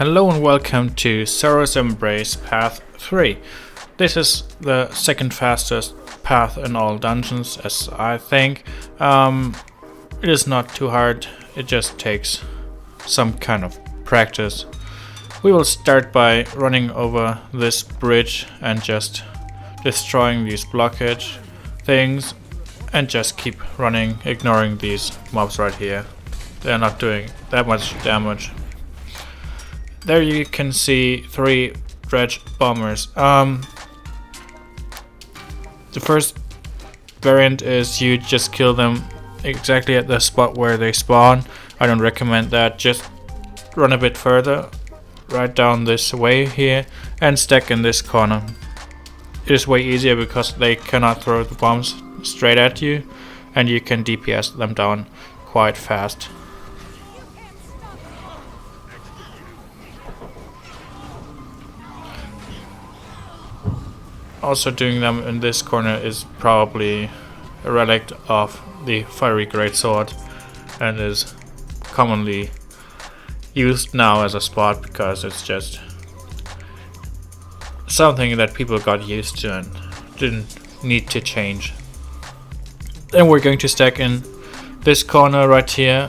Hello and welcome to Sarcasm and I Path 3. This is the second fastest path in all dungeons, as I think. It is not too hard, it just takes some kind of practice. We will start by running over this bridge and just destroying these blockage things and just keep running, ignoring these mobs right here. They're not doing that much damage. There you can see 3 dredge bombers. The first variant is you just kill them exactly at the spot where they spawn. I don't recommend that. Just run a bit further, right down this way here, and stack in this corner. It is way easier because they cannot throw the bombs straight at you, and you can DPS them down quite fast. Also doing them in this corner is probably a relic of the fiery greatsword and is commonly used now as a spot because it's just something that people got used to and didn't need to change. Then we're going to stack in this corner right here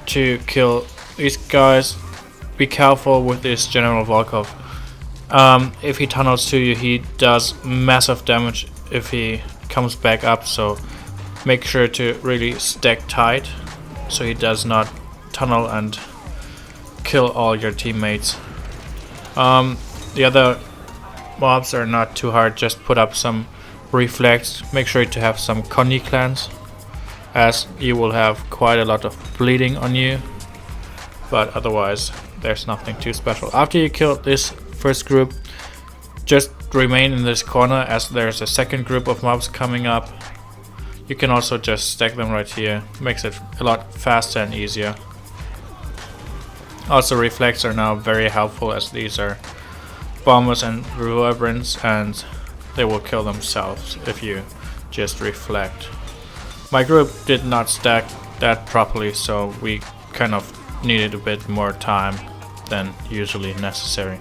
to kill these guys. Be careful with this General Volkov. If he tunnels to you, he does massive damage if he comes back up, so make sure to really stack tight so he does not tunnel and kill all your teammates. The other mobs are not too hard, just put up some reflex. Make sure to have some Connie clans, as you will have quite a lot of bleeding on you, but otherwise there's nothing too special. After you kill this first group, just remain in this corner as there's a second group of mobs coming up. You can also just stack them right here, makes it a lot faster and easier. Also reflex are now very helpful as these are bombers and reverberants and they will kill themselves if you just reflect. My group did not stack that properly, so we kind of needed a bit more time than usually necessary.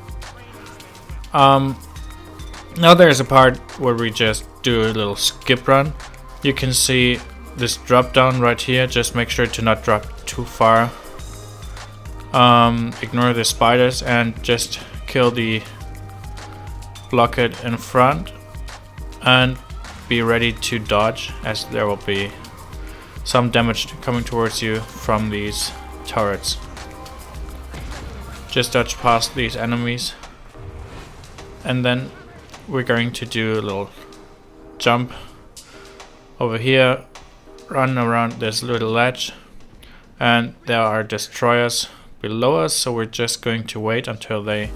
Now there's a part where we just do a little skip run. You can see this drop down right here. Just make sure to not drop too far. Ignore the spiders and just kill the blockade in front and be ready to dodge, as there will be some damage coming towards you from these turrets. Just dodge past these enemies. And then we're going to do a little jump over here, run around this little ledge, and there are destroyers below us, so we're just going to wait until they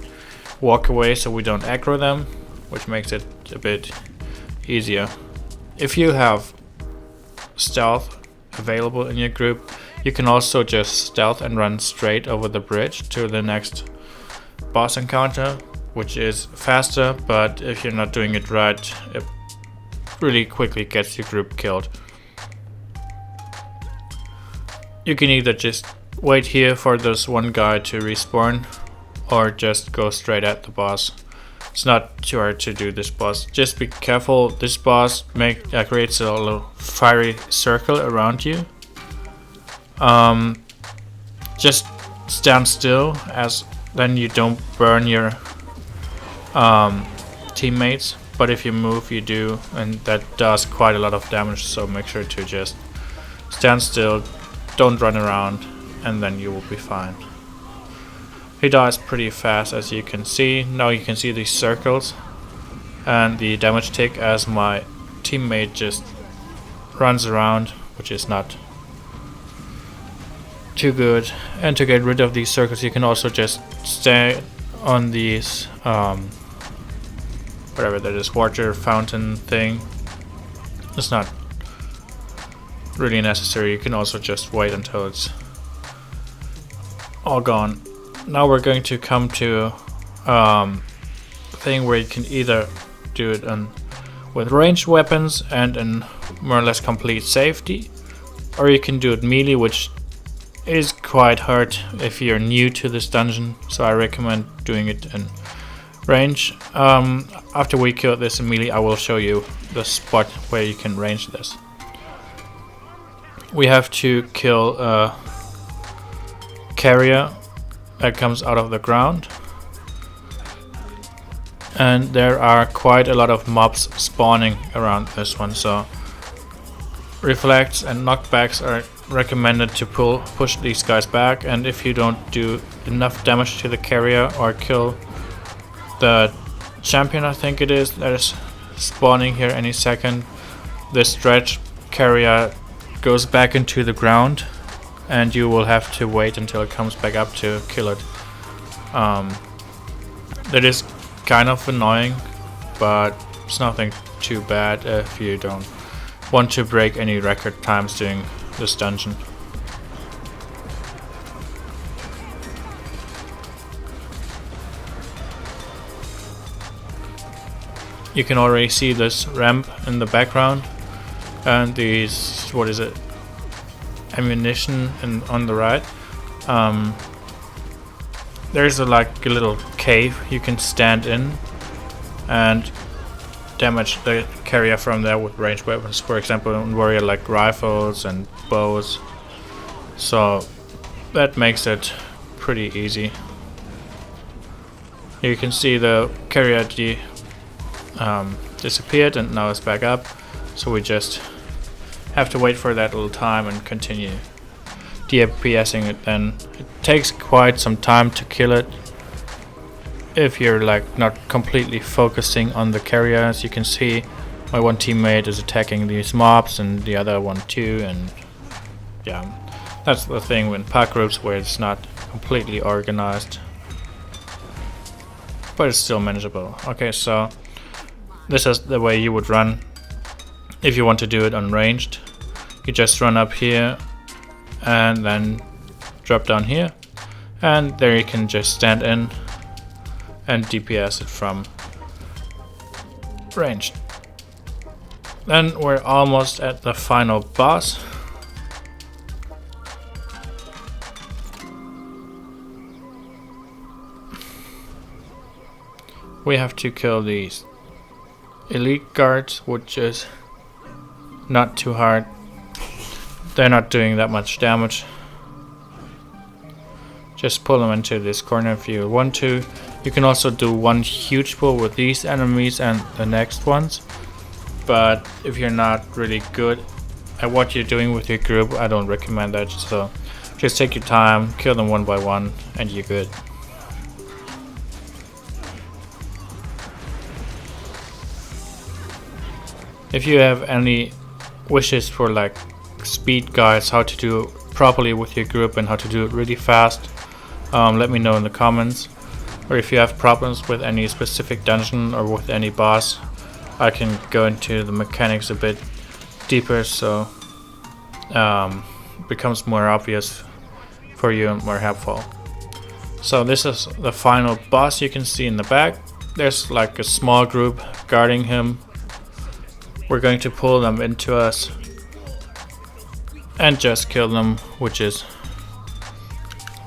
walk away so we don't aggro them, which makes it a bit easier. If you have stealth available in your group, you can also just stealth and run straight over the bridge to the next boss encounter, which is faster, but if you're not doing it right, it really quickly gets your group killed. You can either just wait here for this one guy to respawn, or just go straight at the boss. It's not too hard to do this boss. Just be careful, this boss creates a little fiery circle around you. Just stand still, as then you don't burn your teammates, but if you move you do, and that does quite a lot of damage, so make sure to just stand still, don't run around, and then you will be fine. He dies pretty fast, as you can see. Now you can see these circles and the damage tick as my teammate just runs around, which is not too good. And to get rid of these circles, you can also just stay on these whatever that is, water fountain thing. It's not really necessary. You can also just wait until it's all gone. Now we're going to come to a thing where you can either do it with ranged weapons and in more or less complete safety, or you can do it melee, which is quite hard if you're new to this dungeon, so I recommend doing it in range. After we kill this immediately, I will show you the spot where you can range this. We have to kill a carrier that comes out of the ground, and there are quite a lot of mobs spawning around this one, so reflex and knockbacks are recommended to push these guys back, and if you don't do enough damage to the carrier or kill the champion, I think it is, that is spawning here any second, this stretch carrier goes back into the ground and you will have to wait until it comes back up to kill it. That is kind of annoying, but it's nothing too bad if you don't want to break any record times doing this dungeon. You can already see this ramp in the background and these, what is it, ammunition on the right. There's like a little cave you can stand in and damage the carrier from there with ranged weapons, for example in warrior like rifles and bows, so that makes it pretty easy. You can see the carrier disappeared and now it's back up, so we just have to wait for that little time and continue DPSing it. Then it takes quite some time to kill it if you're like not completely focusing on the carrier. As you can see, my one teammate is attacking these mobs and the other one too, and yeah, that's the thing with pack groups where it's not completely organized, but it's still manageable. Okay, so this is the way you would run if you want to do it unranged. You just run up here and then drop down here, and there you can just stand in and DPS it from range. Then we're almost at the final boss. We have to kill these elite guards, which is not too hard. They're not doing that much damage. Just pull them into this corner if you want to. You can also do one huge pull with these enemies and the next ones, but if you're not really good at what you're doing with your group, I don't recommend that. So just take your time, kill them one by one, and you're good. If you have any wishes for like speed guides, how to do it properly with your group and how to do it really fast, let me know in the comments. Or if you have problems with any specific dungeon or with any boss, I can go into the mechanics a bit deeper, so it becomes more obvious for you and more helpful. So this is the final boss. You can see in the back there's like a small group guarding him. We're going to pull them into us and just kill them, which is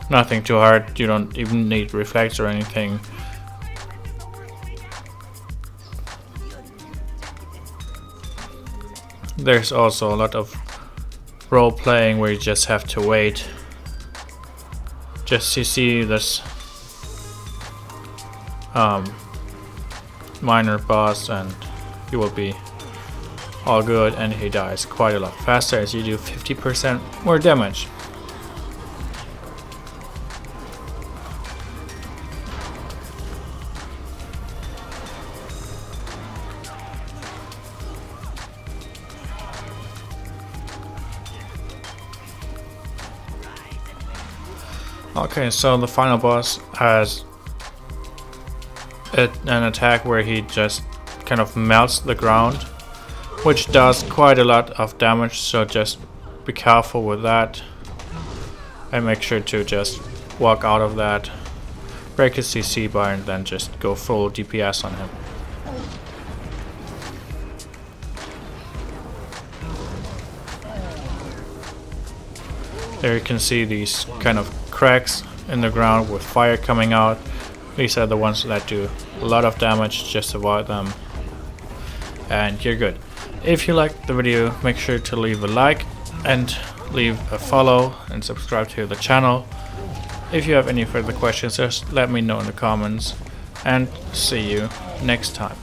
nothing too hard. You don't even need reflex or anything. There's also a lot of role playing where you just have to wait just to see this minor boss, and you will be all good, and he dies quite a lot faster as you do 50% more damage. Okay, so the final boss has an attack where he just kind of melts the ground, which does quite a lot of damage, so just be careful with that and make sure to just walk out of that, break his CC bar, and then just go full DPS on him. There you can see these kind of cracks in the ground with fire coming out. These are the ones that do a lot of damage. Just avoid them and you're good. If you liked the video, make sure to leave a like and leave a follow and subscribe to the channel. If you have any further questions, just let me know in the comments, and see you next time.